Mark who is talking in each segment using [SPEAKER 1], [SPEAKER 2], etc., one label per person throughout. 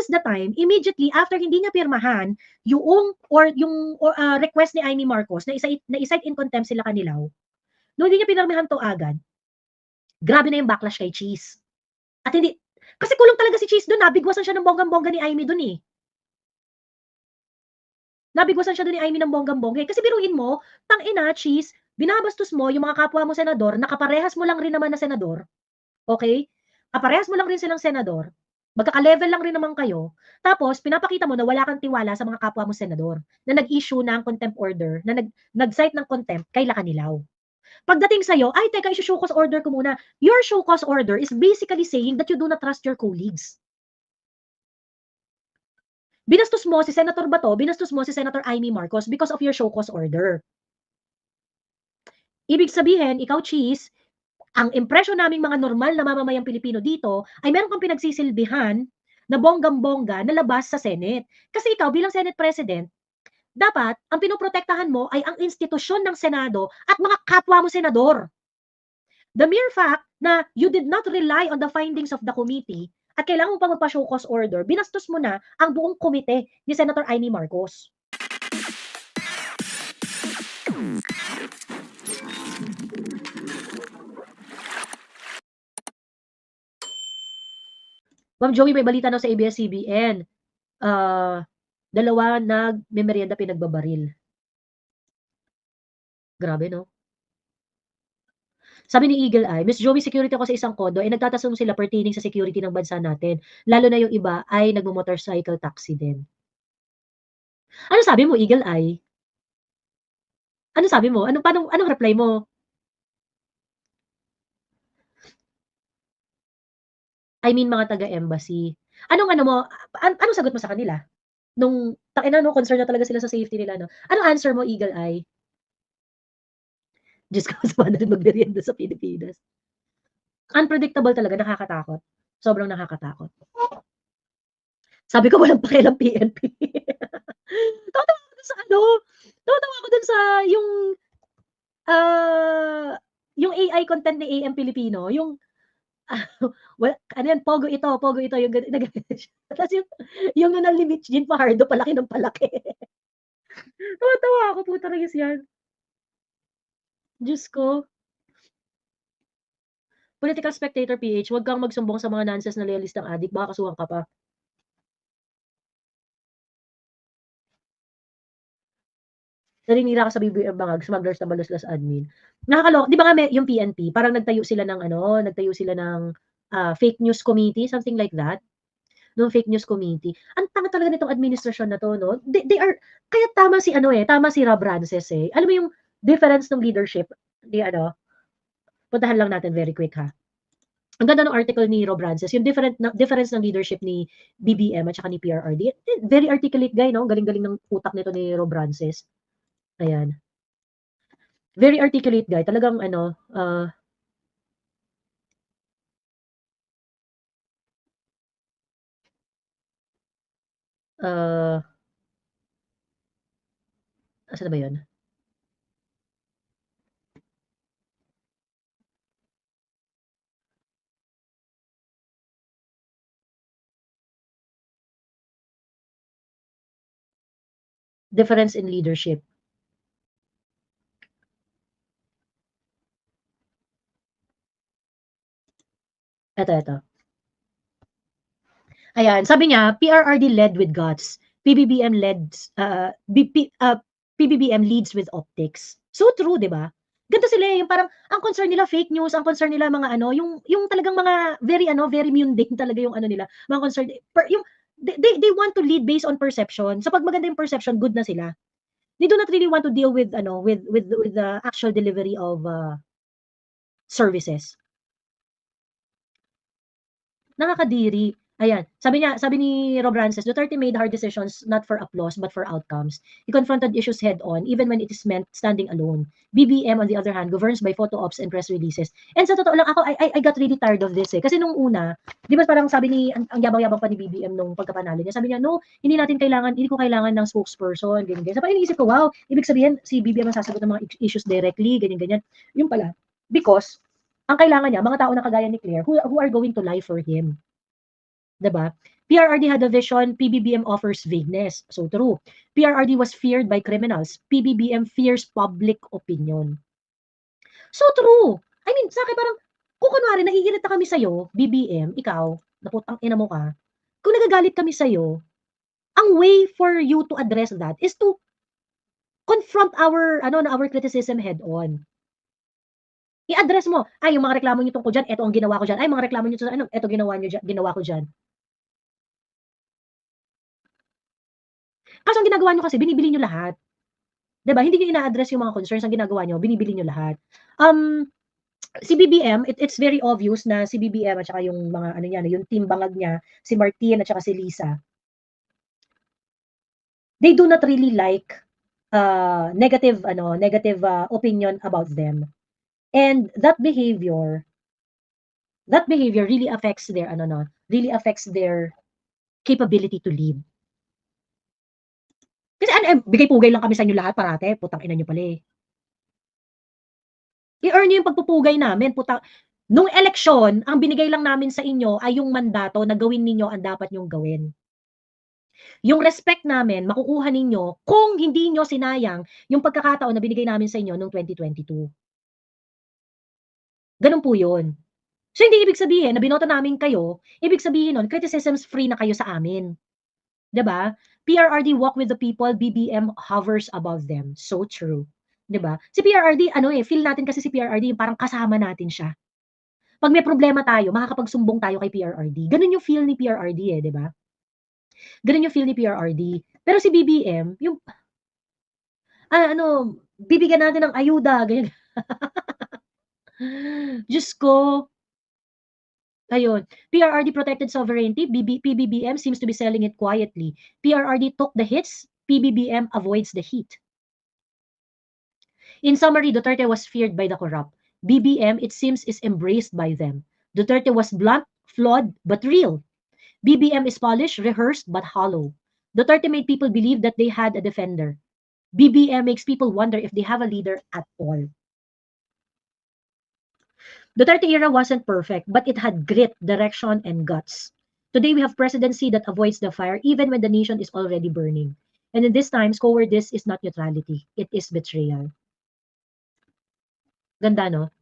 [SPEAKER 1] the time, immediately after hindi niya pirmahan yung request ni Amy Marcos na i-cite in contempt sila Kanilaw, no hindi niya pinirmahan to agad, grabe na yung backlash kay Cheese. At hindi, kasi kulong talaga si Cheese doon, nabigwasan siya ng bonggang-bongga ni Amy doon eh. Nabigwasan siya doon ni Amy ng bonggang-bongga. Kasi biruin mo, tangina, Cheese, binabastos mo yung mga kapwa mo senador, nakaparehas mo lang rin naman na senador. Okay? Kaparehas mo lang rin silang senador. Magkaka-level lang rin naman kayo. Tapos, pinapakita mo na wala kang tiwala sa mga kapwa mo senador na nag-issue ng contempt order, na nag-cite ng contempt kay Lacanilaw. Pagdating sa'yo, ay, teka, issue cause order ko muna. Your show cause order is basically saying that you do not trust your colleagues. Binastos mo si Senator Bato, binastos mo si Senator Amy Marcos because of your show cause order. Ibig sabihin, ikaw, Cheese, ang impression naming mga normal na mamamayang Pilipino dito ay meron kang pinagsisilbihan na bonggam-bongga na labas sa Senate. Kasi ikaw bilang Senate President, dapat ang pinoprotektahan mo ay ang institusyon ng Senado at mga kapwa mo senador. The mere fact na you did not rely on the findings of the committee at kailangan mo pa magpa-show cause order, binastos mo na ang buong komite ni Senator Amy Marcos. Ma'am Joey, may balita na sa ABS-CBN. Dalawa nagmemeryenda pinagbabaril. Grabe, no? Sabi ni Eagle Eye, Miss Joey, security ako sa isang kondo, nagtatasong sila pertaining sa security ng bansa natin. Lalo na yung iba ay nagmo-motorcycle taxi din. Ano sabi mo, Eagle Eye? Ano sabi mo? Anong reply mo? I mean, mga taga-embassy. Anong sagot mo sa kanila? Nung, concern na talaga sila sa safety nila, no? Anong answer mo, Eagle Eye? Diyos ko, sama na rin magmerienda sa Pilipinas. Unpredictable talaga, nakakatakot. Sobrang nakakatakot. Sabi ko, walang pakialam PNP. Tatawa ako dun sa tatawa ako dun sa yung AI content ni AM Pilipino, yung ano yan, pogo ito, yung tapos yung nunal-limit Jean Fajardo, palaki ng palaki. Tawa-tawa ako, puta rayos yan. Diyos ko. Political Spectator PH, huwag kang magsumbong sa mga nonsense na loyalistang adik, baka kasuhan ka pa. Naninira ka sa BBM Bangag, smugglers na baluslas admin. Nakakaloka, di ba nga may, yung PNP, parang nagtayo sila ng fake news committee, something like that. No fake news committee. Ang tanga talaga nitong administrasyon na to, no? They are, kaya tama si Rob Rances eh. Alam mo yung difference ng leadership, puntahan lang natin very quick ha. Ang ganda ng article ni Rob Rances, yung difference ng leadership ni BBM at saka ni PRRD. Very articulate guy, no? Galing-galing ng utak nito ni Rob Rances. Ayan. Very articulate guy. Talagang asan na ba yun? Difference in leadership. Ito. Ayan, sabi niya, PRRD led with guts. PBBM leads with optics. So true, 'di ba? Ganito sila yung parang ang concern nila fake news, ang concern nila mga yung talagang mga very mundane talaga yung nila, mga concern yung they want to lead based on perception. So pag maganda yung perception, good na sila. They do not really want to deal with with the actual delivery of services. Nakakadiri. Ayan, sabi ni Rob Rances, Duterte made hard decisions not for applause but for outcomes. He confronted issues head on even when it is meant standing alone. BBM on the other hand governs by photo ops and press releases. And sa totoo lang ako, I got really tired of this eh. Kasi nung una, di ba parang sabi ni, ang yabang-yabang pa ni BBM nung pagkapanalo niya, sabi niya, no, hindi ko kailangan ng spokesperson, ganyan. So parang iniisip ko, wow, ibig sabihin si BBM ang sasagot ng mga issues directly, ganyan. Yung pala, because ang kailangan niya, mga tao na kagaya ni Claire who are going to lie for him. Diba? PRRD had a vision, PBBM offers vagueness. So true. PRRD was feared by criminals. PBBM fears public opinion. So true. I mean, sa akin parang, kung kunwari naiirita kami sa'yo, BBM, ikaw, naputang ina mo ka, kung nagagalit kami sa'yo, ang way for you to address that is to confront our criticism head on. I-address mo, ay yung mga reklamo niyo tungkol diyan, eto ang ginawa ko diyan. Ay mga reklamo niyo sa ano, eto ginawa ko diyan. Kaso ang ginagawa niyo kasi binibili niyo lahat. 'Di ba? Hindi niyo ina-address yung mga concerns, ang ginagawa niyo binibili niyo lahat. Si BBM, it's very obvious na si BBM at saka yung mga ano niya, yung team bangag niya, si Martin at saka si Lisa, they do not really like negative opinion about them. And that behavior really affects their capability to lead. Kasi bigay pugay lang kami sa inyo lahat parate, putang ina niyo pala eh. I-earn niyo yung pagpupugay namin, nung eleksyon, ang binigay lang namin sa inyo ay yung mandato na gawin ninyo ang dapat niyong gawin. Yung respect namin, makukuha ninyo kung hindi nyo sinayang yung pagkakataon na binigay namin sa inyo noong 2022. Ganun po yun. So, hindi ibig sabihin na binoto namin kayo, ibig sabihin nun, criticisms free na kayo sa amin. 'Di ba? PRRD walk with the people, BBM hovers above them. So true. 'Di ba? Si PRRD, feel natin kasi si PRRD, yung parang kasama natin siya. Pag may problema tayo, makakapagsumbong tayo kay PRRD. Ganun yung feel ni PRRD eh, 'di ba? Ganun yung feel ni PRRD. Pero si BBM, yung, bibigyan natin ng ayuda, ganyan. Diyos ko. Ayun. PRRD protected sovereignty. PBBM seems to be selling it quietly. PRRD took the hits. PBBM avoids the heat. In summary, Duterte was feared by the corrupt. BBM, it seems, is embraced by them. Duterte was blunt, flawed, but real. BBM is polished, rehearsed, but hollow. Duterte made people believe that they had a defender. BBM makes people wonder if they have a leader at all. Duterte era wasn't perfect, but it had grit, direction, and guts. Today we have presidency that avoids the fire even when the nation is already burning. And in these times, cowardice is not neutrality. It is betrayal. Ganda, no?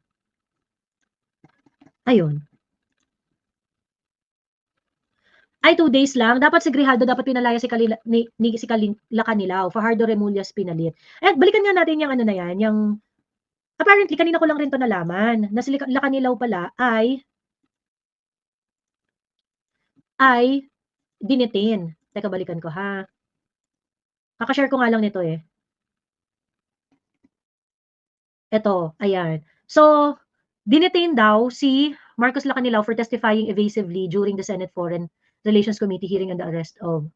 [SPEAKER 1] Ayun. Ay, 2 days lang. Dapat si Grijaldo, dapat pinalaya si Kanilaw. Fajardo Remullaz pinalit. Eh, balikan nga natin yung ano na yan, yung apparently, kanina ko lang rin to nalaman, na si Lacanilaw pala ay dinitin. Teka, balikan ko ha. Kakashare ko nga lang nito eh. Ito, ayan. So, dinitain daw si Marcos Lacanilaw for testifying evasively during the Senate Foreign Relations Committee hearing on the arrest of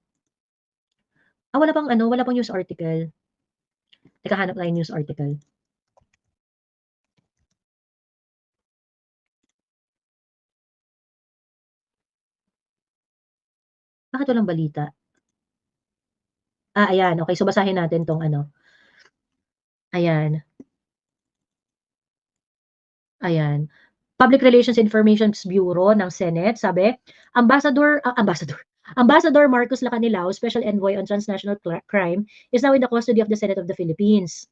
[SPEAKER 1] wala pang news article. Teka, hanap tayo news article. Bakit walang balita? Ayan. Okay, so basahin natin tong ano. Ayan. Ayan. Public Relations Information Bureau ng Senate, sabi, Ambassador Marcos Lacanilaw, Special Envoy on Transnational Crime, is now in the custody of the Senate of the Philippines.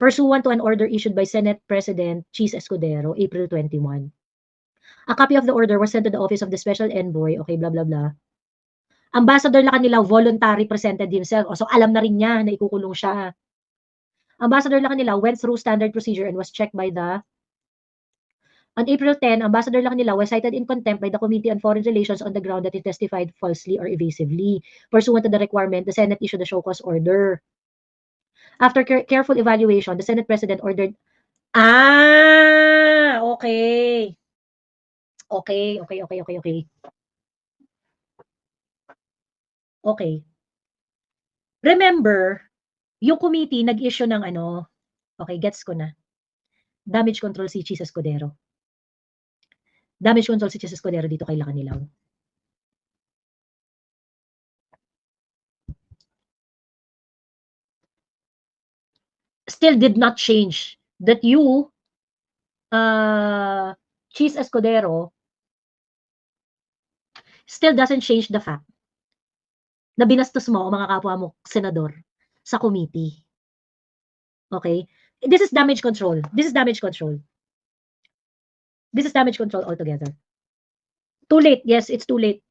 [SPEAKER 1] Pursuant to an order issued by Senate President Chis Escudero, April 21. A copy of the order was sent to the office of the Special Envoy, okay, blah, blah, blah. Ambassador Lacanilaw voluntary presented himself. So, alam na rin niya na ikukulong siya. Ambassador Lacanilaw went through standard procedure and was checked by the On April 10, Ambassador Lacanilaw was cited in contempt by the Committee on Foreign Relations on the ground that he testified falsely or evasively. Pursuant to the requirement, the Senate issued a show cause order. After careful evaluation, the Senate President ordered... Okay. Okay. Okay. Remember, yung committee nag-issue ng okay, gets ko na. Damage control si Chis Escudero. Damage control si Chis Escudero dito kay Lacanilaw. Still did not change that you, Chis Escudero, still doesn't change the fact na binastos mo ang mga kapwa mo senador sa committee. Okay? This is damage control. This is damage control. This is damage control altogether. Too late. Yes, it's too late.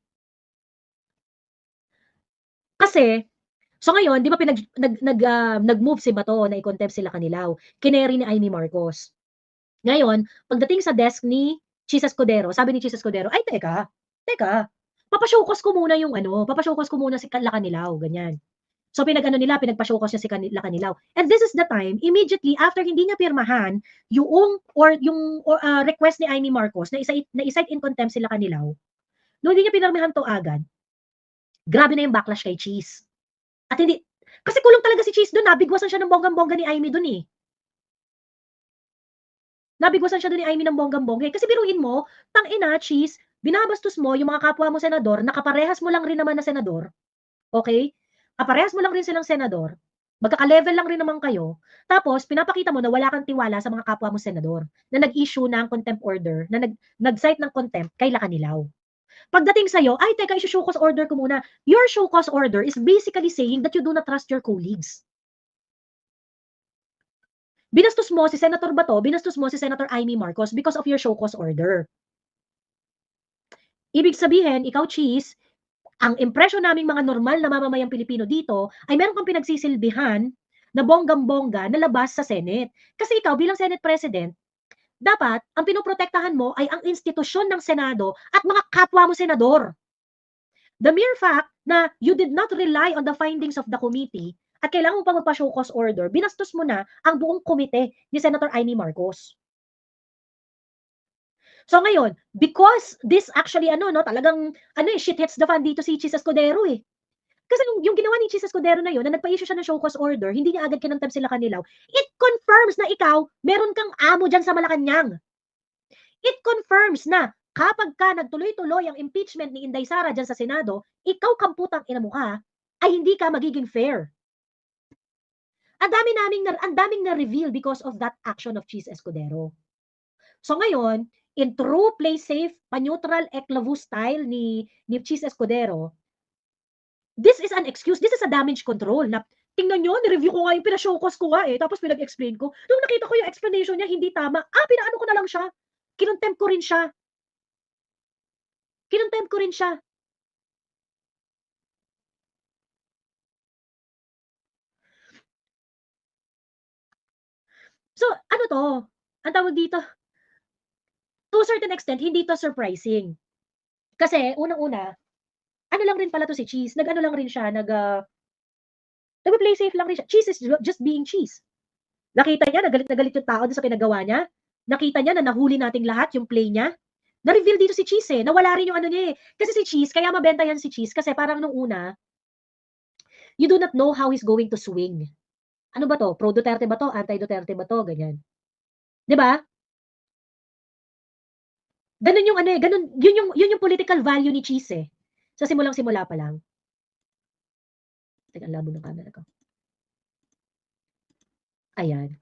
[SPEAKER 1] Kasi, so ngayon, di ba nag-move si Bato na i-contempt sila Kanilaw. Kineri ni Amy Marcos. Ngayon, pagdating sa desk ni Chis Escudero, sabi ni Chis Escudero, ay teka, papashowcase ko muna yung papashowcase ko muna si Kanilaw, ganyan. So pinag-ano nila, pinagpa-showcase niya si Kanilaw. And this is the time, immediately after hindi niya pirmahan yung request ni Amy Marcos na i-cite in contempt sila Kanilaw, no hindi niya pinirmahan to agad, grabe na yung backlash kay Cheese. At hindi, kasi kulong talaga si Cheese doon, nabigwasan siya ng bonggang-bongga ni Amy doon eh. Nabigwasan siya doon ni Amy ng bonggang-bongga. Kasi biruin mo, tangina, Cheese, binabastos mo yung mga kapwa mo senador, nakaparehas mo lang rin naman na senador. Okay? Kaparehas mo lang rin silang senador, magkaka-level lang rin naman kayo, tapos pinapakita mo na wala kang tiwala sa mga kapwa mo senador na nag-issue ng contempt order, na nag-cite ng contempt kay Kanilaw. Pagdating sa'yo, ay teka, i-show cause order ko muna. Your show cause order is basically saying that you do not trust your colleagues. Binastos mo si Senator Bato, binastos mo si Senator Amy Marcos because of your show cause order. Ibig sabihin, ikaw, Cheese, ang impression naming mga normal na mamamayang Pilipino dito ay meron kang pinagsisilbihan na bonggam-bongga na labas sa Senate. Kasi ikaw bilang Senate President, dapat ang pinoprotektahan mo ay ang institusyon ng Senado at mga kapwa mo senador. The mere fact na you did not rely on the findings of the committee at kailangan mo pa magpa-show cause order, binastos mo na ang buong komite ni Senator Amy Marcos. So ngayon, because this actually talagang shit hits the fan dito si Chis Escudero eh. Kasi yung ginawa ni Chis Escudero na yun, na nagpa-issue siya ng show cause order, hindi niya agad kinontempt sila Kanilaw, it confirms na ikaw, meron kang amo dyan sa Malacanang. It confirms na kapag ka nagtuloy-tuloy ang impeachment ni Inday Sara dyan sa Senado, ikaw kamputang ina mo ka, ay hindi ka magiging fair. Ang daming na-reveal because of that action of Chis Escudero. So ngayon, in true play safe, pa-neutral, eklavu style ni Chis Escudero, this is an excuse, this is a damage control. Na, tingnan nyo, nireview ko nga yung pinashow cause ko nga tapos pinag-explain ko. Nung nakita ko yung explanation niya, hindi tama. Pinaano ko na lang siya. Kinontempt ko rin siya. So, ang tawag dito, to a certain extent, hindi to surprising. Kasi, unang-una, lang rin pala to si Cheese. Nag-ano lang rin siya, nag-play safe lang rin siya. Cheese is just being Cheese. Nakita niya, nagalit na galit yung tao sa pinagawa niya. Nakita niya na nahuli nating lahat yung play niya. Na-reveal dito si Cheese nawala rin yung niya Kasi si Cheese, kaya mabenta yan si Cheese, kasi parang nung una, you do not know how he's going to swing. Ano ba to? Pro-Duterte ba to? Anti-Duterte ba to? Ganyan. 'Di ba? Ganun yung ganun, yun yung political value ni Cheese Sa simulang-simula pa lang. Teka, labo ng camera ko. Ayan.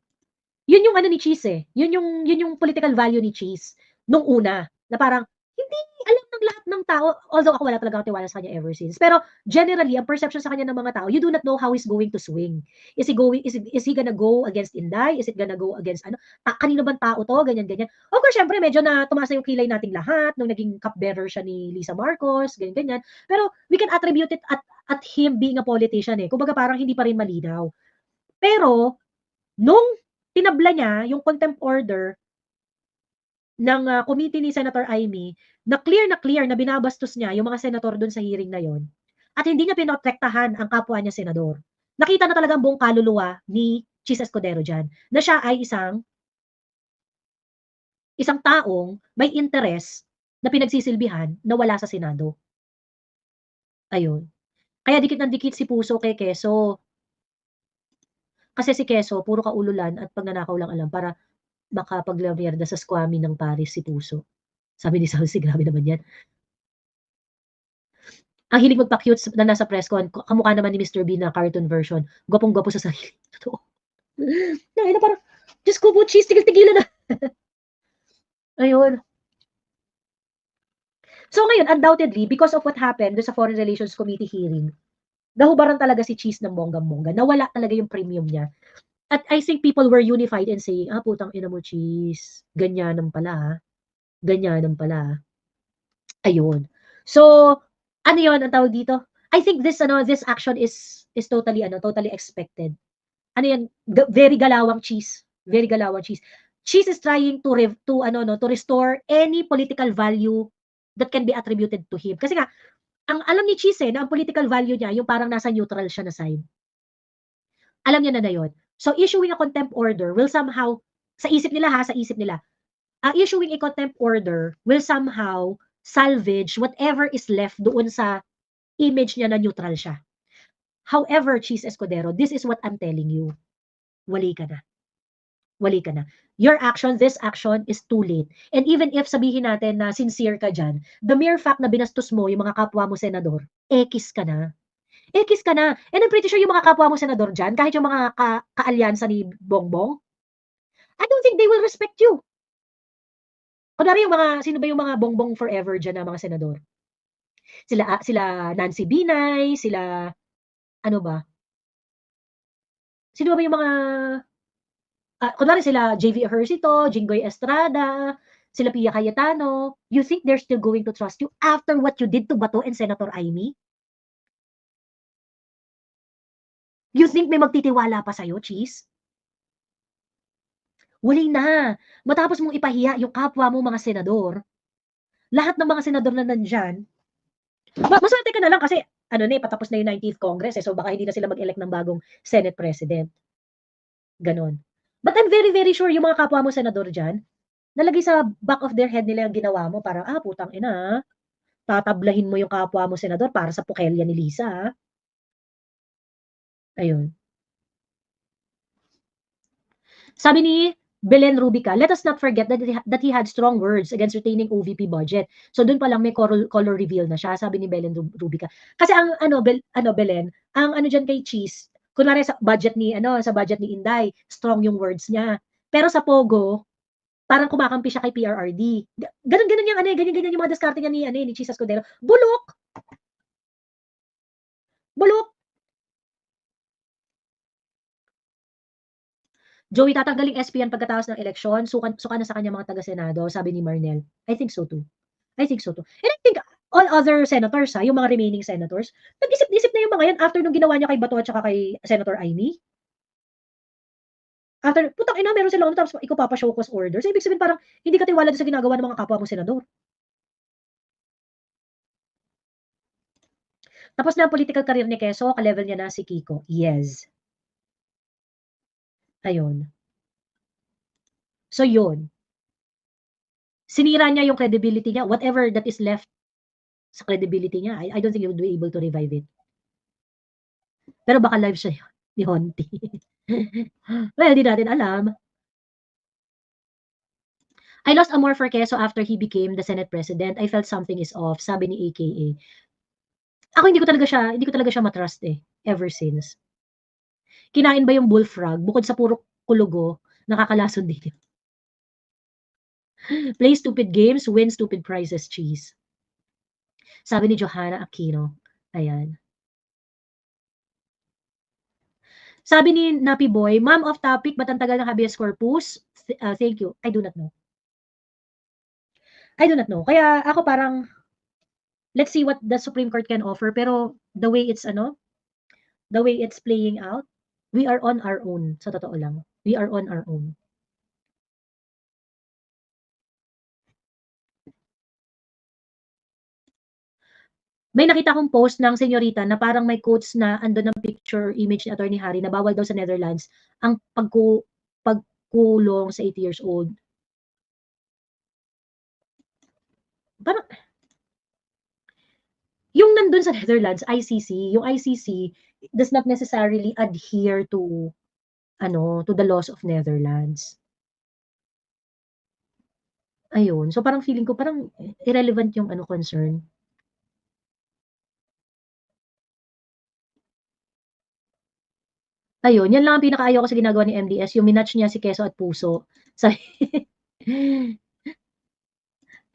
[SPEAKER 1] Yun yung ni Cheese Yun yung political value ni Cheese nung una, na parang hindi alam ng lahat ng tao, although ako wala talaga akong tiwala sa kanya ever since. Pero generally, ang perception sa kanya ng mga tao, you do not know how he's going to swing. Is he gonna go against Inday? Is it gonna go against kanino bang tao to? Ganyan. Of course, syempre, medyo na tumaas na yung kilay nating lahat nung naging cupbearer siya ni Lisa Marcos, ganyan. Pero we can attribute it at him being a politician Kumbaga parang hindi pa rin malinaw. Pero, nung tinabla niya yung contempt order ng committee ni Senator Amy, na clear na binabastos niya yung mga senador doon sa hearing na yon, at hindi niya pinotektahan ang kapwa niya senador. Nakita na talaga ang buong kaluluwa ni Chis Escudero dyan, na siya ay isang taong may interes na pinagsisilbihan na wala sa Senado. Ayun. Kaya dikit ng dikit si Puso kay Quezzo. Kasi si Quezzo, puro kaululan at pagnanakaw lang alam para makapaglamierda sa squammy ng Paris si Puso. Sabi ni Salsi, grabe naman yan. Ang hilig magpa-cute na nasa press con, kamukha naman ni Mr. Bean na cartoon version. Gwapong-gwapo sa sarili. Totoo. Na parang, Diyos ko po, cheese, tigil-tigilan na. Ayun. So ngayon, undoubtedly, because of what happened doon sa Foreign Relations Committee hearing, nahubaran talaga si Cheese ng bonggang-bongga. Nawala talaga yung premium niya. At I think people were unified in saying, putang ina mo, Cheese. Ganyanan pala, ha. Ganyanan pala, ha. Ayun. So, ano yun, ang tawag dito? I think this action is totally expected. Ano yan, very galawang Cheese. Very galawang Cheese. Cheese is trying to restore any political value that can be attributed to him. Kasi nga, ang alam ni Cheese na ang political value niya, yung parang nasa neutral siya na side. Alam niya na yun. So, issuing a contempt order will somehow, sa isip nila, issuing a contempt order will somehow salvage whatever is left doon sa image niya na neutral siya. However, Cheese Escudero, this is what I'm telling you. Wali ka na. Wali ka na. This action is too late. And even if sabihin natin na sincere ka dyan, the mere fact na binastos mo yung mga kapwa mo senador, ekis ka na. Ekis ka na. And I'm pretty sure yung mga kapwa mo senador dyan, kahit yung mga kaalyansa ni Bongbong, I don't think they will respect you. Kunwari sino ba yung mga Bongbong forever dyan na mga senador? Sila Nancy Binay, sila, ano ba? Sino ba yung mga, kunwari sila JV Ejercito, Jinggoy Estrada, sila Pia Cayetano, you think they're still going to trust you after what you did to Bato and Senator Amy? You think may magtitiwala pa sa'yo, Cheese? Wali na. Matapos mong ipahiya yung kapwa mo mga senador, lahat ng mga senador na nandyan, maswerte ka na lang kasi patapos na yung 19th Congress so baka hindi na sila mag-elect ng bagong Senate President. Ganon. But I'm very, very sure yung mga kapwa mo senador dyan, nalagay sa back of their head nila yung ginawa mo para, putang ina, tatablahin mo yung kapwa mo senador para sa pukelya ni Lisa. Ayun. Sabi ni Belen Rubica, let us not forget that he had strong words against retaining OVP budget. So doon pa lang may color reveal na siya, sabi ni Belen Rubica. Kasi ang Belen, ang diyan kay Cheese, kunwari sa budget ni Inday, strong yung words niya. Pero sa Pogo, parang kumakampi siya kay PRRD. Ganun yung ganyan yung mga diskarte niya ni Cheese Escudero. Bulok. Joey, tatanggaling SPN pagkatapos ng eleksyon, suka na sa kanya mga taga-Senado, sabi ni Marnel. I think so too. And I think all other senators, yung mga remaining senators, nag-isip-isip na yung mga yan after nung ginawa niya kay Bato at saka kay Senator Amy. After, putang ina, meron sila tapos ikaw papashow cause order. So, ibig sabihin parang hindi ka tiwala sa ginagawa ng mga kapwa mo senador. Tapos na ang political career ni Quezon, ka-level niya na si Kiko. Yes. Ayun. So, yun. Sinira niya yung credibility niya. Whatever that is left sa credibility niya, I don't think he would be able to revive it. Pero baka live siya ni Honti. Well, di natin alam. I lost amor for Quezon after he became the Senate President. I felt something is off, sabi ni AKA. Ako hindi ko talaga siya matrust ever since. Kinain ba yung bullfrog? Bukod sa puro kulugo, nakakalason din. Play stupid games, win stupid prizes, Cheese. Sabi ni Johanna Aquino. Ayan. Sabi ni Nappy Boy, ma'am off topic, ba't ang tagal ng habeas corpus? Thank you. I do not know. Kaya ako parang, let's see what the Supreme Court can offer. Pero the way it's playing out, we are on our own. Sa totoo lang. We are on our own. May nakita akong post ng senyorita na parang may quotes na andun ng picture image ni Attorney Harry na bawal daw sa Netherlands ang pagkulong sa 8 years old. Parang, yung nandun sa Netherlands, yung ICC does not necessarily adhere to the laws of Netherlands. Ayun. So parang feeling ko parang irrelevant yung concern. Ayun, yan lang ang pinakaayaw ko sa ginagawa ni MDS, yung minatch niya si Keso at Puso.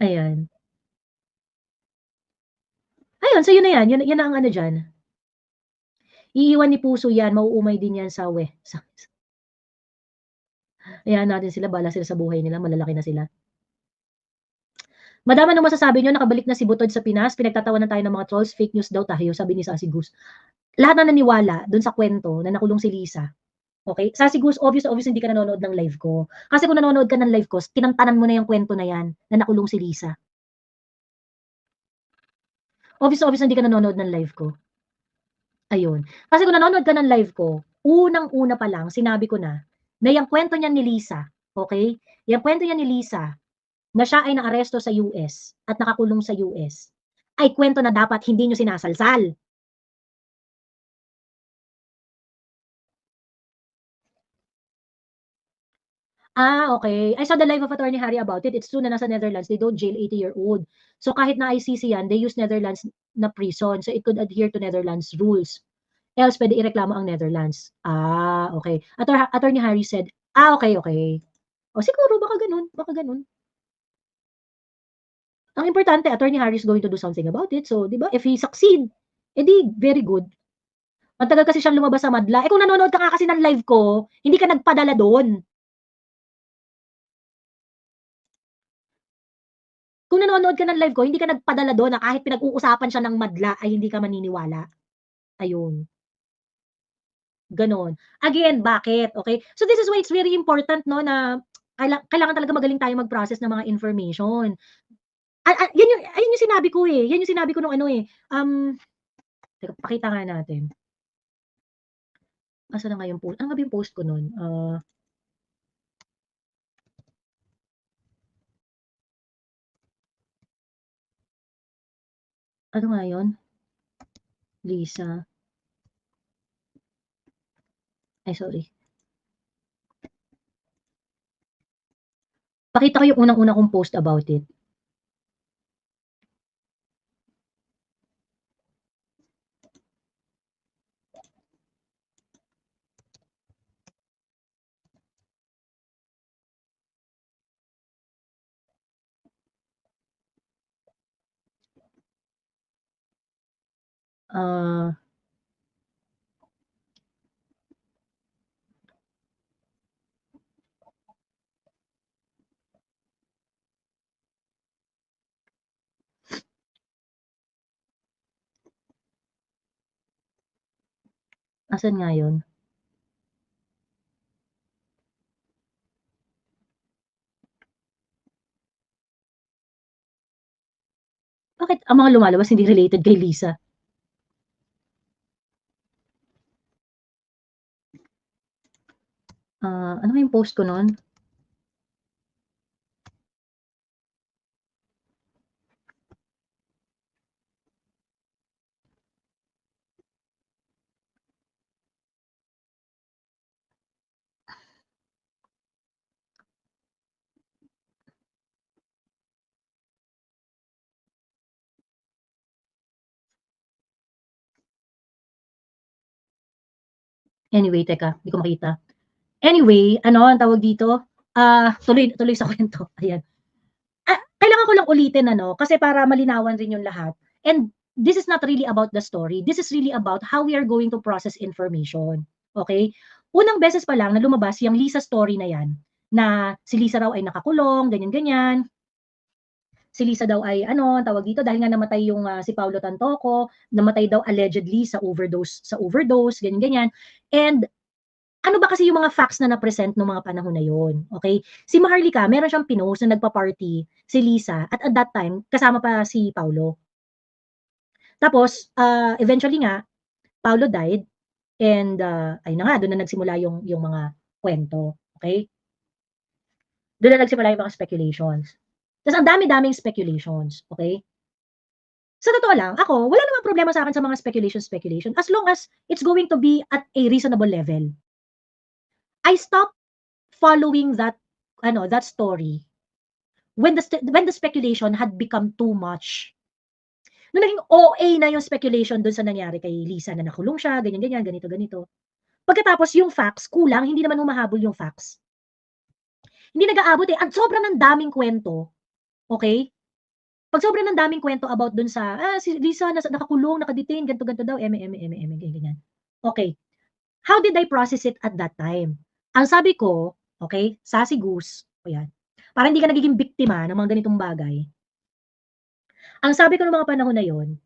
[SPEAKER 1] Ayan. Ayun, so yun na yan na ang ano diyan. Iiwan ni puso yan, mauumay din yan hayaan natin sila bahala sila sa buhay nila, malalaki na sila. Madam, anong masasabi niyo nakabalik na si Butod sa Pinas, pinagtatawanan tayo ng mga trolls, fake news daw tayo, sabi ni Sassy Goose. Lahat na naniwala dun sa kwento na nakulong si Lisa. Okay? Sassy Goose, obvious hindi ka nanonood ng live ko. Kasi kung nanonood ka ng live ko, tinantanan mo na yung kwento na yan na nakulong si Lisa. Obvious hindi ka nanonood ng live ko. Ayun. Kasi kung nanonood ka ng live ko, unang-una pa lang, sinabi ko na yung kwento niya ni Lisa, okay? Yung kwento niya ni Lisa, na siya ay naaresto sa US at nakakulong sa US, ay kwento na dapat hindi nyo sinasalsal. Okay. I saw the live of Attorney Harry about it. It's true na nasa Netherlands, they don't jail 80-year-old. So kahit na ICC yan, they use Netherlands na prison. So it could adhere to Netherlands rules. Else, pwede ireklamo ang Netherlands. Okay. Attorney Harry said, okay. O siguro, baka ganun. Ang importante, Attorney Harry is going to do something about it. So, di ba, if he succeed, edi very good. Matagal kasi siyang lumabas sa madla. Kung nanonood ka nga kasi ng live ko, hindi ka nagpadala doon. Kung nanonood ka ng live ko, hindi ka nagpadala doon na kahit pinag-uusapan siya ng madla ay hindi ka maniniwala. Ayun. Ganon. Again, bakit? Okay? So this is why it's very important, no, na kailangan talaga magaling tayo mag-process ng mga information. Ayun yung sinabi ko eh. Yan yung sinabi ko nung ano eh. Teka, pakita nga natin. Asa na nga yung post? Ano nga ba yung post ko nun? Ano nga yun? Lisa. Ay, sorry. Pakita ko yung unang-una kong post about it. Asan nga yun? Bakit ang mga lumalabas hindi related kay Lisa? Ano nga yung post ko nun? Anyway, teka, hindi ko makita. Anyway, ano ang tawag dito? Tuloy sa kwento. Ayan. Kailangan ko lang ulitin ano, kasi para malinawan rin yung lahat. And this is not really about the story. This is really about how we are going to process information. Okay? Unang beses pa lang na lumabas yung Lisa story na yan, na si Lisa raw ay nakakulong, ganyan-ganyan. Si Lisa daw ay ano, tawag dito dahil nga namatay yung si Paulo Tantoco, namatay daw allegedly sa overdose, ganyan-ganyan. And ano ba kasi yung mga facts na na-present nung mga panahon na yon, okay? Si Maharlika, meron siyang pinost na nagpa-party si Lisa at that time kasama pa si Paulo. Tapos eventually nga Paulo died and ayun na nga doon na nagsimula yung mga kwento, okay? Doon na nagsimula yung mga speculations. Tapos ang dami-daming speculations, okay? Sa totoo lang, ako, wala namang problema sa akin sa mga speculation as long as it's going to be at a reasonable level. I stopped following that story when the speculation had become too much. Nung naging OA na yung speculation dun sa nangyari kay Lisa na nakulong siya, ganyan-ganyan, ganito-ganito. Pagkatapos yung facts, kulang, hindi naman humahabol yung facts. Hindi nag-aabot eh. At sobrang ng daming kwento, okay? Pag sobrang ng daming kwento about dun sa, si Lisa nakakulong, naka-detain, ganito daw, ganyan. Okay, how did I process it at that time? Ang sabi ko, okay, Sassy Goose, ayan, para hindi ka nagiging biktima ng mga ganitong bagay. Ang sabi ko nung mga panahon na yon,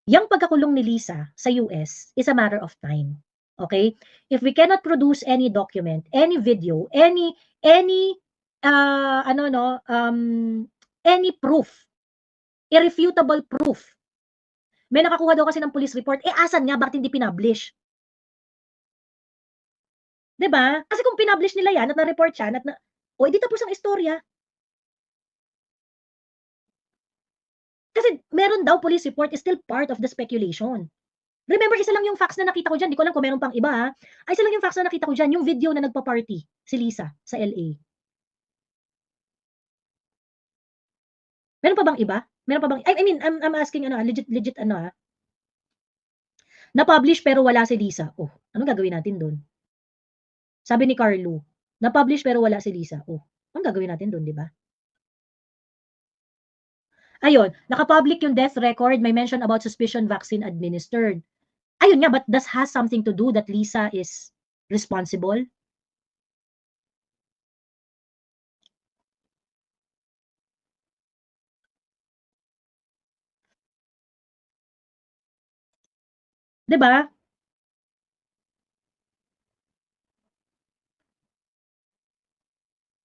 [SPEAKER 1] yang pagkakulong ni Lisa sa US is a matter of time. Okay? If we cannot produce any document, any video, any ano no, any proof, irrefutable proof. May nakakuha daw kasi ng police report, asan nga bakit hindi pinublish? 'Di ba? Kasi kung pinublish nila 'yan at na-report siya at o edi tapos ang istorya. Kasi meron daw police report is still part of the speculation. Remember, isa lang yung facts na nakita ko diyan, di ko alam kung meron pang iba ha. Isa lang yung facts na nakita ko diyan, yung video na nagpa-party si Lisa sa LA. Meron pa bang iba? Meron pa bang, I mean, I'm asking ano, legit ano ha. Na-publish pero wala si Lisa. Oh, anong gagawin natin doon? Sabi ni Carlo, na-publish pero wala si Lisa. Oh, anong gagawin natin doon, di ba? Ayun, naka-public yung death record, may mention about suspicion vaccine administered. Ayun nga, but does has something to do that Lisa is responsible? Di ba?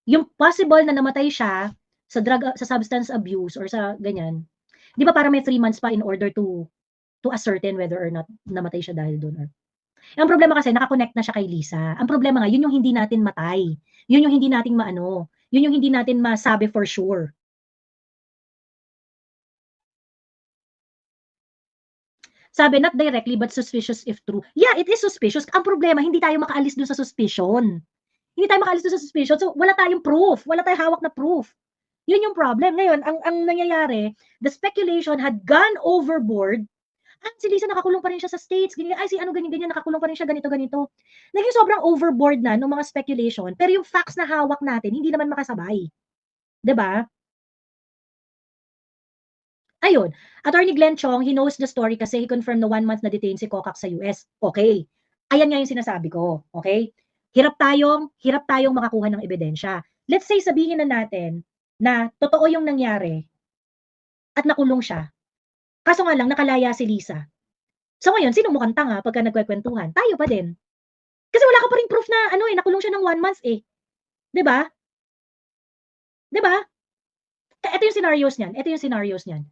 [SPEAKER 1] Yung possible na namatay siya sa sa substance abuse or sa ganyan. Di ba para may 3 months pa in order to ascertain whether or not namatay siya dahil doon or ang problema kasi naka-connect na siya kay Lisa. Ang problema nga, yun yung hindi natin matay. Yun yung hindi natin maano. Yun yung hindi natin masabi for sure. Sabi, not directly but suspicious if true. Yeah, it is suspicious. Ang problema, hindi tayo makaalis dun sa suspicion. Hindi tayo makaalis dun sa suspicion. So, wala tayong proof. Wala tayong hawak na proof. Yun yung problem. Ngayon, ang nangyayari, the speculation had gone overboard. Si Lisa nakakulong pa rin siya sa States. Ganyan, si ano ganyan, nakakulong pa rin siya ganito. Naging sobrang overboard na ng mga speculation. Pero yung facts na hawak natin, hindi naman makasabay. 'Di ba? Ayun, Attorney Glenn Chong, he knows the story kasi he confirmed na 1 month na detained si Kokak sa US. Okay. Ayan nga yung sinasabi ko. Okay? Hirap tayong makakuha ng ebidensya. Let's say sabihin na natin na totoo yung nangyari at nakulong siya. Kaso nga lang nakalaya si Lisa. So ngayon, sino mukhang tanga pagka nagkwekwentuhan? Tayo pa din. Kasi wala ka pa ring proof na ano eh, nakulong siya ng 1 month eh. 'Di ba? 'Di ba? Ito yung scenarios niyan.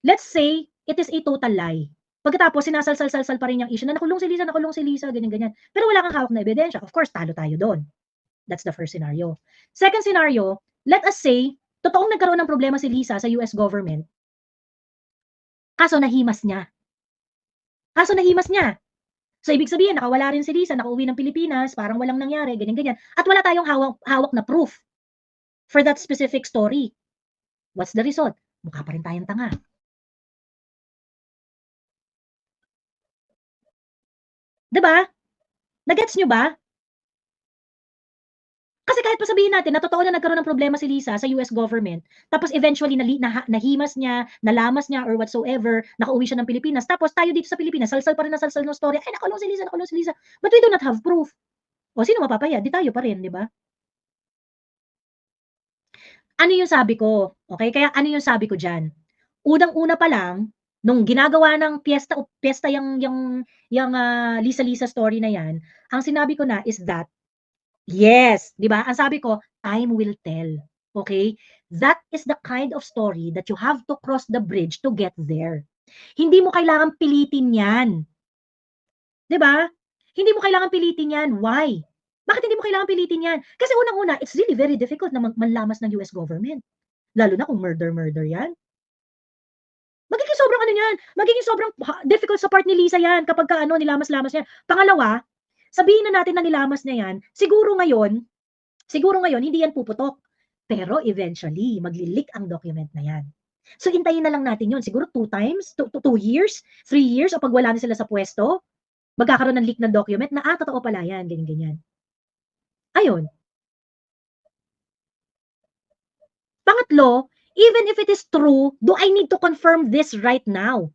[SPEAKER 1] Let's say it is a total lie. Pagkatapos sinasal-sal pa rin yung issue na nakulong si Lisa, ganyan. Pero wala kang hawak na ebidensya. Of course, talo tayo doon. That's the first scenario. Second scenario, let us say, totoong nagkaroon ng problema si Lisa sa US government. Kaso nahimas niya. So, ibig sabihin, nakawala rin si Lisa, nakauwi ng Pilipinas, parang walang nangyari, ganyan. At wala tayong hawak na proof for that specific story. What's the result? Mukha pa rin tayong tanga. Diba? Nagets nyo ba? Kasi kahit pa sabihin natin na totoo na nagkaroon ng problema si Lisa sa US government, tapos eventually nahimas niya, nalamas niya or whatsoever, nakauwi siya ng Pilipinas, tapos tayo dito sa Pilipinas, salsal pa rin na salsal ng story, ay nakulong si Lisa. But we do not have proof. O sino mapapaya? Di tayo pa rin, di ba? Ano yung sabi ko? Okay, kaya ano yung sabi ko diyan? Unang-una pa lang nung ginagawa ng piyesta yung Lisa story na yan, ang sinabi ko na is that yes, 'di ba? Ang sabi ko, time will tell. Okay? That is the kind of story that you have to cross the bridge to get there. Hindi mo kailangan pilitin 'yan. 'Di ba? Hindi mo kailangan pilitin 'yan. Why? Bakit hindi mo kailangan pilitin 'yan? Kasi unang-una, it's really very difficult na manlamas ng US government. Lalo na kung murder 'yan. Magiging sobrang ano niyan, magiging sobrang difficult sa part ni Lisa 'yan kapag ka ano, nilamas-lamas niya. Pangalawa, sabihin na natin na nilamas niya 'yan, siguro ngayon hindi yan puputok. Pero eventually, magli-leak ang document na yan. So, hintayin na lang natin yun. Siguro 2 times, 2 years, 3 years, o pag wala na sila sa pwesto, magkakaroon ng leak na document na, totoo pala yan, ganyan. Ayun. Pangatlo, Even if it is true, do I need to confirm this right now?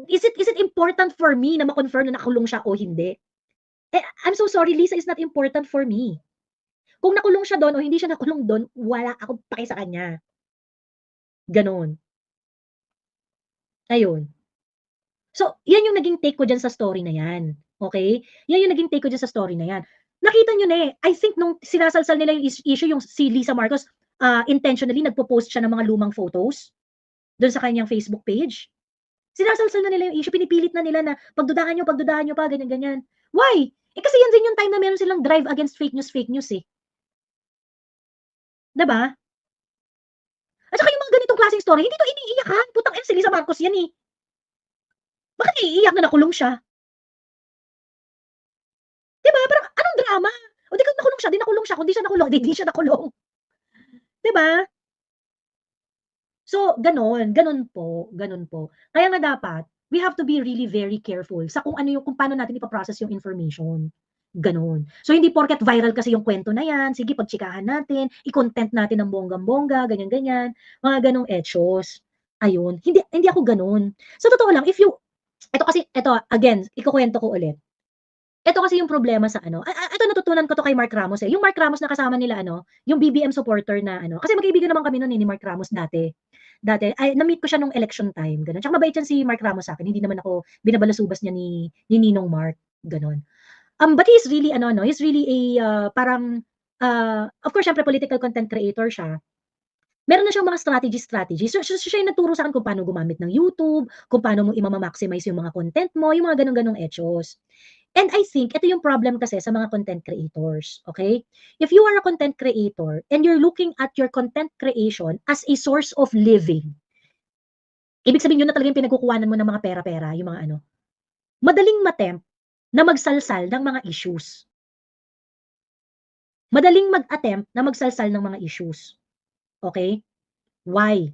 [SPEAKER 1] Is it important for me na ma-confirm na nakulong siya o hindi? Eh, I'm so sorry, Lisa is not important for me. Kung nakulong siya doon o hindi siya nakulong doon, wala akong pake sa kanya. Gano'n. Ayun. So, yan yung naging take ko diyan sa story na yan, okey? Yan yung naging take ko diyan sa story na yan. Nakita niyo na, eh, I think nung sinasalsal nila yung issue yung si Lisa Marcos, intentionally nagpo-post siya ng mga lumang photos dun sa kanyang Facebook page. Sinasalsal na nila yung issue, pinipilit na nila na pagdudahan niyo pa, ganyan, ganyan. Why? Eh, kasi yan din yung time na meron silang drive against fake news, eh. 'Di ba? At saka yung mga ganitong klaseng story, hindi 'to iniiyakan, putang ina si Lisa Marcos yan, eh. Bakit naiiyak na nakulong siya? 'Di ba, parang anong drama? O di kung nakulong siya, di nakulong siya, kung di siya nakulong, di di siya nakulong. 'Di ba? So, gano'n po. Kaya nga dapat, we have to be really very careful sa kung paano natin ipa-process yung information, gano'n. So, hindi porket viral kasi yung kwento na 'yan, sige pagtsikahan natin, i-content natin ng bonggang-bongga, ganyan-ganyan, mga gano'ng hechos. Ayun, hindi hindi ako gano'n. Sa totoo lang, eto again, ikukuwento ko ulit. Eto kasi yung problema sa ano, eto natutunan ko 'to kay Mark Ramos, eh, yung Mark Ramos na kasama nila ano, yung BBM supporter na ano, kasi magkaibigan naman kami nun, eh, ni Mark Ramos dati. Dati ay na-meet ko siya nung election time, gano'n. Tsaka mabait yan si Mark Ramos sa'kin, hindi naman ako binabalasubas niya ni Ninong Mark, gano'n. But he's really ano 'no, he's really a, parang, of course siyempre political content creator siya. Meron na siyang mga strategy. Siya yung nagturo sa'kin kung paano gumamit ng YouTube, kung paano mo maximize yung mga content mo, yung mga gano'ng hechos. And I think ito yung problem kasi sa mga content creators, okay? If you are a content creator and you're looking at your content creation as a source of living, ibig sabihin yun na talaga yung pinagkukuhanan mo ng mga pera-pera, yung mga ano, madaling ma-tempt na magsalsal ng mga issues. Madaling mag-attempt na magsalsal ng mga issues, okay? Why?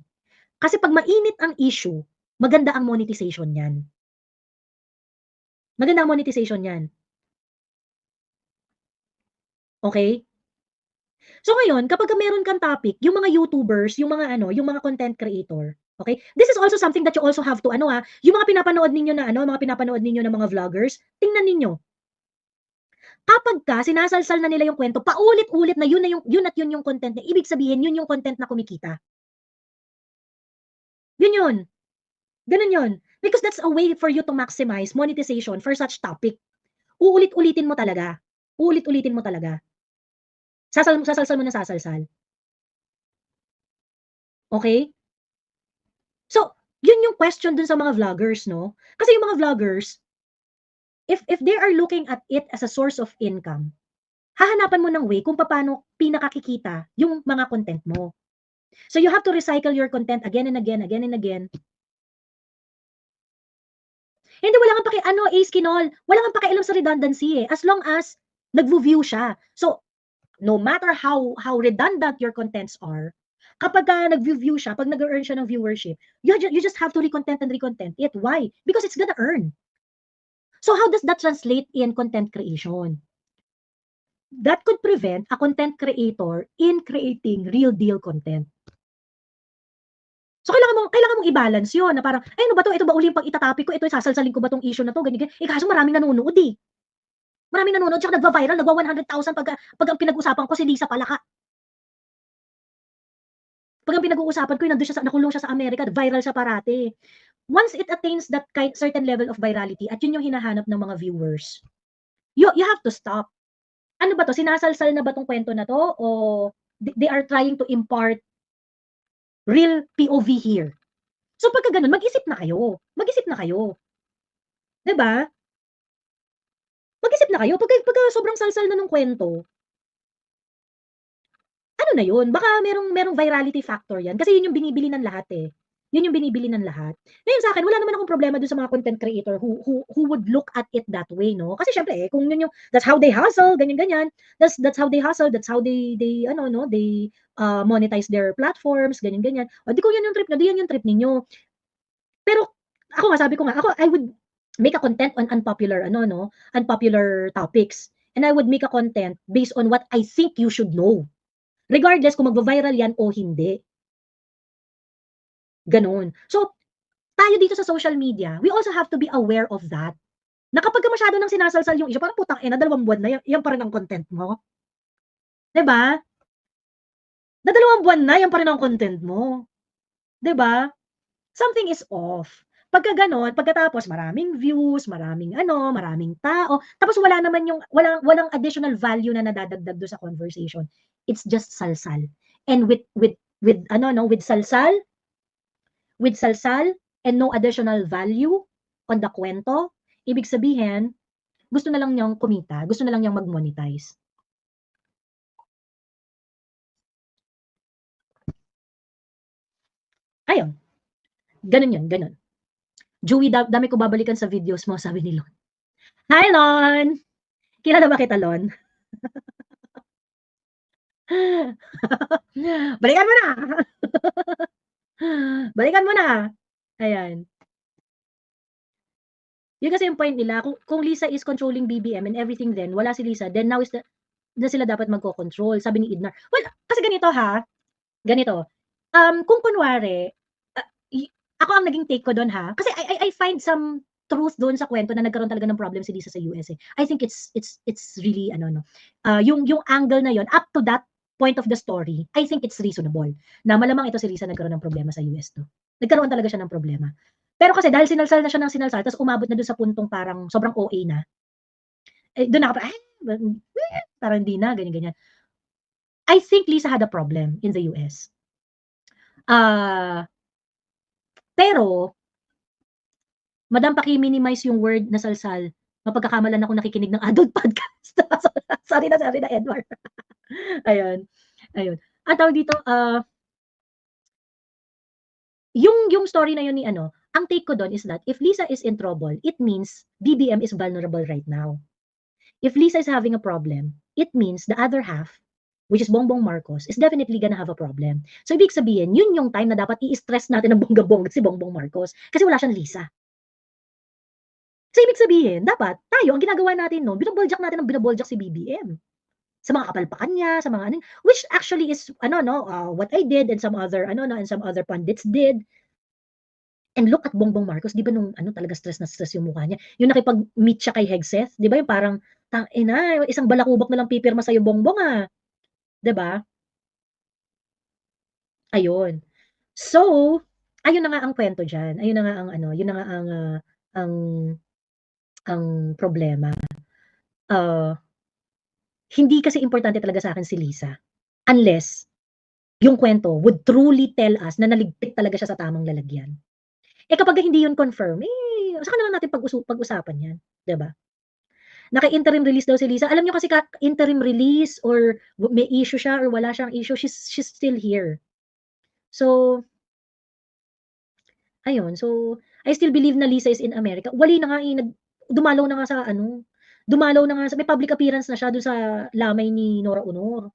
[SPEAKER 1] Kasi 'pag mainit ang issue, maganda ang monetization niyan. Maganda ang monetization niyan, okey? So ngayon, kapagka meron kang topic, yung mga YouTubers, yung mga ano, yung mga content creator, okay? This is also something that you also have to ano, yung mga pinapanood ninyo na ano, mga pinapanood ninyo na mga vloggers, tingnan ninyo. Kapagka sinasalsal na nila yung kwento, paulit-ulit na yun at yun yung content niya, ibig sabihin yun yung content na kumikita. Yun yun, ganun yun. Because that's a way for you to maximize monetization for such topic. Uulit-ulitin mo talaga. Uulit-ulitin mo talaga. Sasalsal mo na sasalsal. Okay? So, yun yung question dun sa mga vloggers 'no. Kasi yung mga vloggers, if they are looking at it as a source of income, hahanapan mo ng way kung papaano pinakakikita yung mga content mo. So, you have to recycle your content again and again, again and again. Hindi, wala kang ano, Ace Kinol, wala kang pakialam sa redundancy, eh, as long as nagvo-view siya. So, no matter how redundant your contents are, kapagka nagvo-view siya, 'pag nag-e-earn siya ng viewership, you just have to re-content and re-content it. Why? Because it's gonna earn. So how does that translate in content creation? That could prevent a content creator in creating real deal content. So kailangan mong i-balance 'yun na parang, "Ay ano ba 'to? Ito ba uli yung 'pag ita-topic ko, ito sasalsalin ko ba 'tong issue na 'to?" Ganyan, ganyan. Eh, kaso maraming nanonood, eh. Maraming nanonood tsaka nagva-viral, nagwa-100,000 pag ang pinag-usapan ko si Lisa Palaka. 'Pag ang pinag-uusapan ko yung nandun siya nakulong siya sa Amerika, viral siya parati. Once it attains that certain level of virality at yun yung hinahanap ng mga viewers, you have to stop. Ano ba 'to, sinasalsal na ba 'tong kwento na 'to o they are trying to impart real POV here? So pagka gano'n mag-isip na kayo, 'di ba? Mag-isip na kayo pagka sobrang salsal na nung kwento, ano na yun, baka merong virality factor yan kasi yun yung binibili ng lahat, eh. Yun yung binibili ng lahat. Ngayon sa'kin wala naman akong problema dun sa mga content creator who would look at it that way 'no, kasi siyempre, eh, kung yun yung that's how they hustle, ganyan-ganyan. That's how they hustle, that's how they ano 'no, they, monetize their platforms, ganyan-ganyan. O di kung yan yung trip niyo, di yan yung trip ninyo. Pero ako nga, sabi ko nga, I would make a content on unpopular ano 'no, unpopular topics, and I would make a content based on what I think you should know. Regardless kung magva-viral yan o hindi. Gano'n. So, tayo dito sa social media, we also have to be aware of that. Na kapagka masyado ng sinasalsal yung issue, parang putang ina, 2 buwan na yan pa rin ang content mo. 'Di ba? Na 2 buwan na yan pa rin ang content mo. 'Di ba? Something is off. Pagka gano'n, pagkatapos maraming views, maraming ano, maraming tao, tapos wala naman yung walang additional value na nadadagdag do sa conversation. It's just salsal. And with ano 'no, with salsal and no additional value on the kwento, ibig sabihin, gusto na lang niyang kumita, gusto na lang niyang mag-monetize. Ayun, gano'n 'yun, gano'n. Joey, dami ko babalikan sa videos mo, sabi ni Lon. Hi, Lon! Kilala ba kita, Lon? Balikan mo na! Balikan mo na! Ayan. Yun kasi yung point nila, kung Lisa is controlling BBM and everything then, wala si Lisa, then now is na sila dapat magko-control, sabi ni Idnar. Well, kasi ganito ha, ganito. Kung kunwari, ako ang naging take ko doon ha, kasi I find some truth doon sa kwento na nagkaroon talaga ng problem si Lisa sa US eh. I think it's really ano no. Yung angle na yon up to that point of the story, I think it's reasonable. Na malamang ito si Lisa nagkaroon ng problema sa US to. Nagkaroon talaga siya ng problema. Pero kasi dahil sinalsal na siya ng sinalsal, tapos umabot na doon sa puntong parang sobrang OA na, eh, doon ako, parang hindi na, ganyan-ganyan. I think Lisa had a problem in the US. Pero, Madam, paki-minimize yung word na salsal. Mapagkakamalan ako nakikinig ng adult podcast. Sorry na, Edward. Ayun. Ayun. Ang tawag dito, yung story na yun ni ano, ang take ko doon is that if Lisa is in trouble, it means BBM is vulnerable right now. If Lisa is having a problem, it means the other half, which is Bongbong Marcos, is definitely gonna have a problem. So, ibig sabihin, yun yung time na dapat i-stress natin ng bongga-bongga si Bongbong Marcos kasi wala siyang Lisa. So, ibig sabihin, dapat tayo, ang ginagawa natin noon, binoboljak natin ng binoboljak si BBM. Sa mga kapalpakan niya, sa mga ano, which actually is, ano, no, what I did and some other, ano, no, and some other pundits did. And look at Bongbong Marcos, di ba nung, ano, talaga stress na stress yung mukha niya. Yung nakipag-meet siya kay Hegseth, di ba yung parang, ina, isang balakubak na lang pipirma sa'yo, Bongbong, ah. Di ba? Ayun. So, ayun na nga ang kwento dyan. Ayun na nga ang, ano, yun na nga ang, ang problema. Hindi kasi importante talaga sa akin si Lisa. Unless, yung kwento would truly tell us na naligpit talaga siya sa tamang lalagyan. Eh kapag hindi yun confirm, eh, saka na lang natin pag-usapan yan. 'Di ba? Naka-interim release daw si Lisa. Alam niyo kasi interim release or may issue siya or wala siyang issue, she's still here. So, ayun. So, I still believe na Lisa is in America. Wali na nga eh, dumalaw na nga sa ano, dumalaw na nga sa, may public appearance na siya dun sa lamay ni Nora Honor.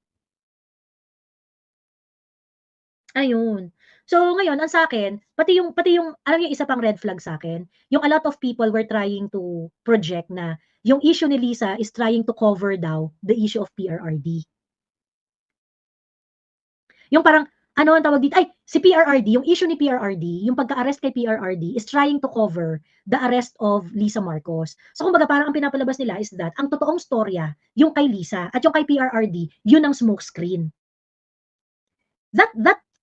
[SPEAKER 1] Ayun. So ngayon ang sa'kin, pati yung alam niyo isa pang red flag sa'kin, yung a lot of people were trying to project na yung issue ni Lisa is trying to cover daw the issue of PRRD. Yung parang ano ang tawag dito, ay si PRRD, yung issue ni PRRD, yung pagka-arrest kay PRRD is trying to cover the arrest of Lisa Marcos. So kumbaga parang ang pinapalabas nila is that ang totoong storya, yung kay Lisa at yung kay PRRD, yun ang smoke screen.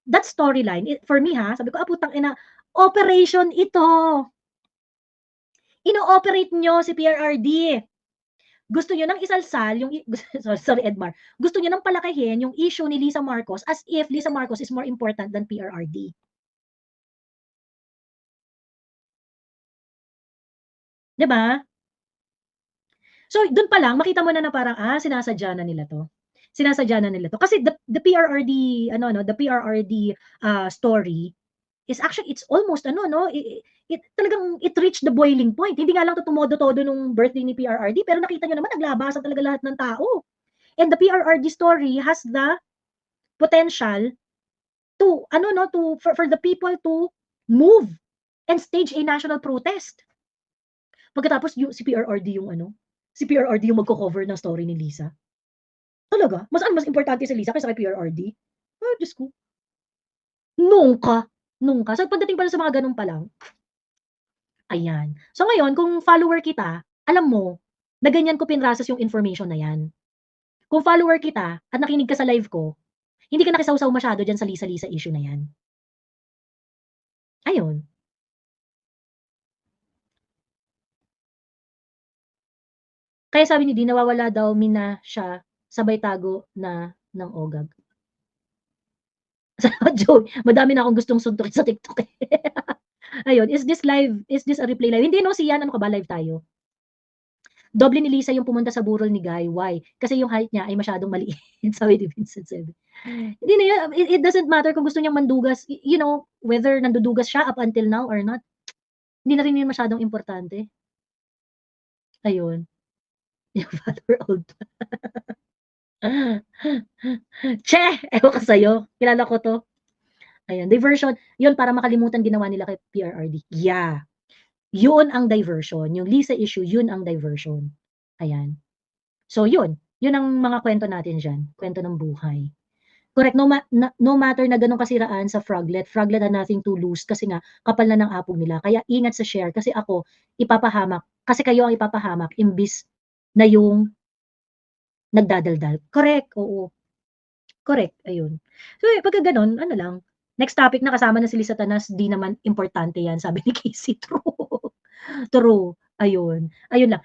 [SPEAKER 1] That storyline, for me ha, sabi ko, putang ina, operation ito. Ino-operate nyo si PRRD. Gusto nyo nang isalsal, yung, sorry Edmar, gusto nyo nang palakihin yung issue ni Lisa Marcos as if Lisa Marcos is more important than PRRD. Diba? So, dun pa lang, makita mo na parang, sinasadya na nila to. Sinasadya na nila to. Kasi the PRRD, ano, no, the PRRD story, is actually, it's almost ano, no, talagang it reached the boiling point. Hindi nga lang to tumodo-todo nung birthday ni PRRD, pero nakita nyo naman, naglabasan talaga lahat ng tao. And the PRRD story has the potential to, ano, no, for the people to move and stage a national protest. Pagkatapos, si PRRD yung ano, si PRRD yung magko-cover ng story ni Lisa. Talaga? Mas importante si Lisa kaysa kay PRRD? Ah, Diyos ko. Nung ka, nung ka. So, pagdating pala sa mga gano'n pa lang, ayan. So, ngayon kung follower kita, alam mo na ganyan ko pinrocess yung information na yan. Kung follower kita at nakinig ka sa live ko, hindi ka nakisawsaw masyado diyan sa Lisa-Lisa issue na yan. Ayun. Kaya sabi ni Dee nawawala daw mina siya sabay tago na ng OGAG. Joke, madami na akong gustong suntukin sa TikTok, eh. Ayun, is this a replay live? Hindi 'no, si Yan, ano ka ba, live tayo. Doble ni Lisa yung pumunta sa burol ni Guy, why? Kasi yung height niya ay masyadong maliit, sabi ni Vincent Seve. Hindi na yun, it doesn't matter kung gusto niyang mandugas, you know, whether nandudugas siya up until now or not, hindi na rin yun masyadong importante. Ayun, yung father old. Che! Ewan ko sa'yo, kilala ko 'to. Ayan, diversion, yun para makalimutan ginawa nila kay PRRD. Yeah, yun ang diversion, yung Lisa issue, yun ang diversion. Ayan. So yun ang mga kwento natin diyan, kwento ng buhay. Correct, no matter na gano'n kasiraan sa Froglet, Froglet had nothing to lose kasi nga kapal na ng apog nila. Kaya ingat sa share kasi ako ipapahamak, kasi kayo ang ipapahamak imbis na yung nagdadaldal. Correct, oo. Correct, ayun. So, pagka gano'n ano lang, next topic na kasama na si Liz Satanas, 'di naman importante 'yan sabi ni Casey, true. True, ayun. Ayun lang.